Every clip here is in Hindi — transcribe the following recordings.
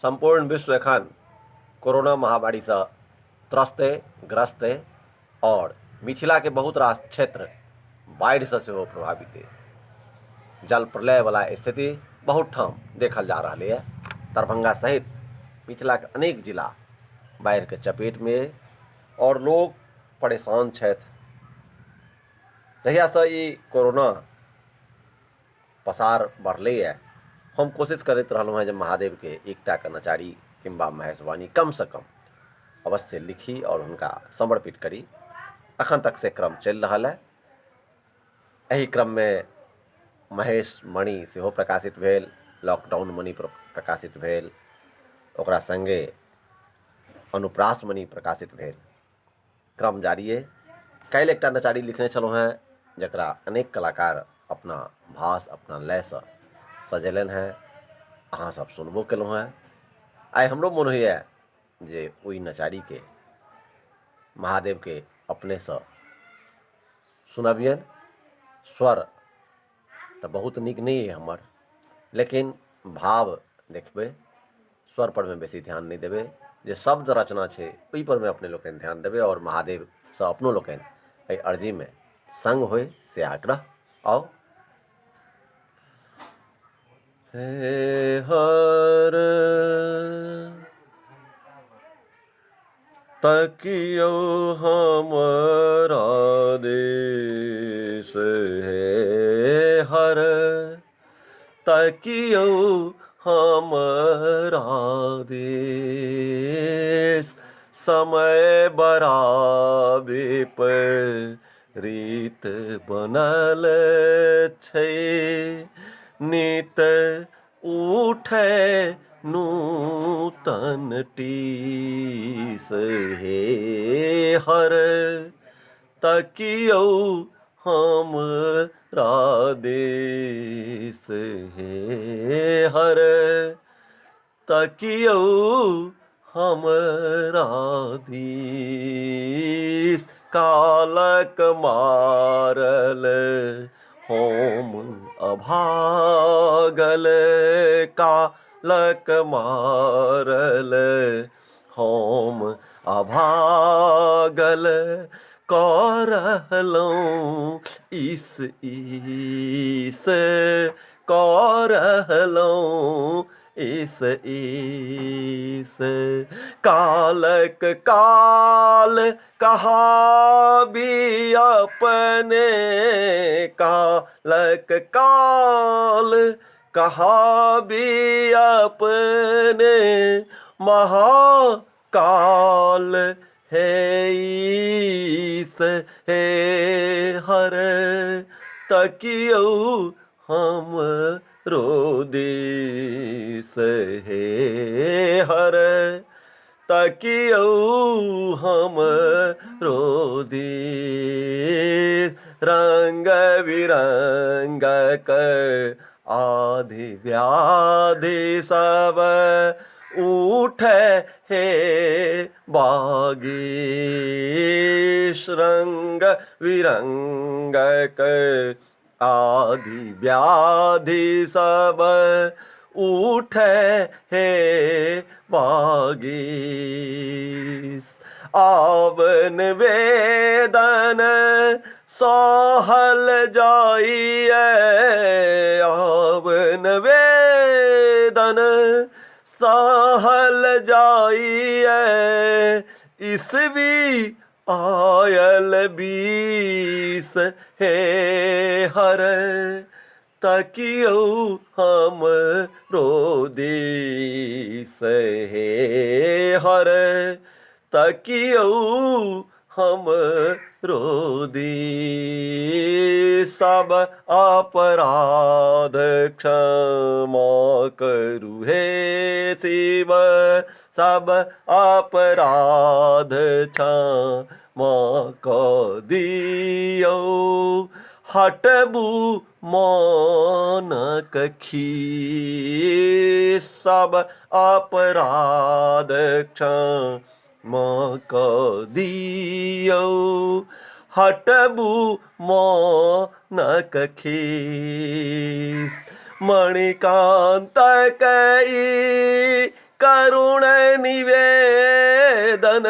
संपूर्ण विश्व एखन कोरोना महामारी से त्रस्त है, ग्रस्त है और मिथिला के बहुत रास क्षेत्र बाढ़ि से सेहो प्रभावित है। जल प्रलय वाला स्थिति बहुत ठाम देखल जा रहा है। दरभंगा सहित मिथिला के अनेक जिला बाढ़ि के चपेट में है और लोग परेशान छथि। जहियासँ ई कोरोना पसार बढ़लैए, हम कोशिश करैत रहलहुँ हैं जे महादेव के एकटा के नचारी किंबा महेशवाणी कम से कम अवश्य लिखी और हुनका समर्पित करी। अखन तक से क्रम चलि रहल है। एहि क्रम में महेश मणि सेहो प्रकाशित भेल, लॉकडाउन मणि प्रकाशित भेल, ओकरा संगे अनुप्रास मणि प्रकाशित भेल। क्रम जारी है। काल्हि एकटा नचारी लिखने छलहुँ हैं जकरा अनेक कलाकार अपना भाष अपना लय से सजेलनि हैं। अहाँ सब सुनबो केलहुँ हैं। आइ हमरो मोन होइए जे ओहि नचारी के महादेव के अपने से सुनबियनि। स्वर तो बहुत नीक नहीं है हमर, लेकिन भाव देखबै, स्वर पर में बेसी ध्यान नहीं देबै। जे शब्द रचना छै ओहि पर में अपने लोकनि ध्यान देबै और महादेव से अपनो लोकनि एहि अर्जी में संग होय से आग्रह। आओ। हे हर तकियो हमरा देश, हे हर तकियो हमरा देश। समय बड़ा विपरीत बनल छै, नित उठे नूतन टीस। हे हर तकियो हमरा देश, हे हर तकियो हमरा देश। कालक मारल होम अभागल, कालक मारल होम अभागल। कऽ रहलहुँ ईस कऽ रहलहुँ ईस। कालक काल कहाबी अपने, कालक काल कहाबी अपने। महाकाल है ईस, हे हर तकियो हमरो देश, हे हर तकियो हमरो देश। रंग बिरंगक आदि व्याधि सब उठे हे बागेश। रंग बिरंगक आदि व्याधि सब उठे हे बागेश। आवन वेदन सहल जाइए, आवन वेदन सहल जाइए। ईस्वी आयल 20, हे हर तकियो हमरो देश, हे हर तकियो हमरो देश। सब अपराध क्षमा करू हे शिव, सब अपराध क्षमा कऽ दियौ। हटबू मानक खीस, सब अपराध क्षमा कऽ दियौ। हटबू मानक खीस। मणिकांत कई करुण निवेदन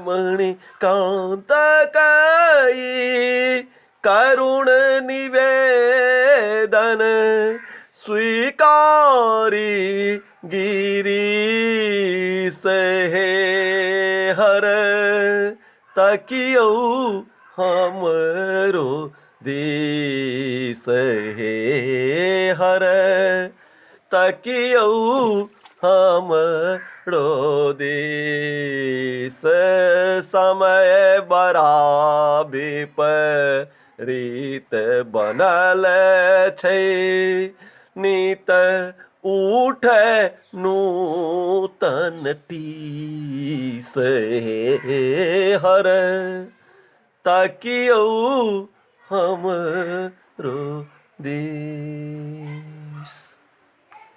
मणिकांत कई करुण निवेदन स्वीकारी गिरीश हे हर तकियो हमरो देश हे हर तकियो हमरो देश समय बड़ा विपरीत बनल छै नित उठे नूतन टीस हे हर ताकियो हमरो देश।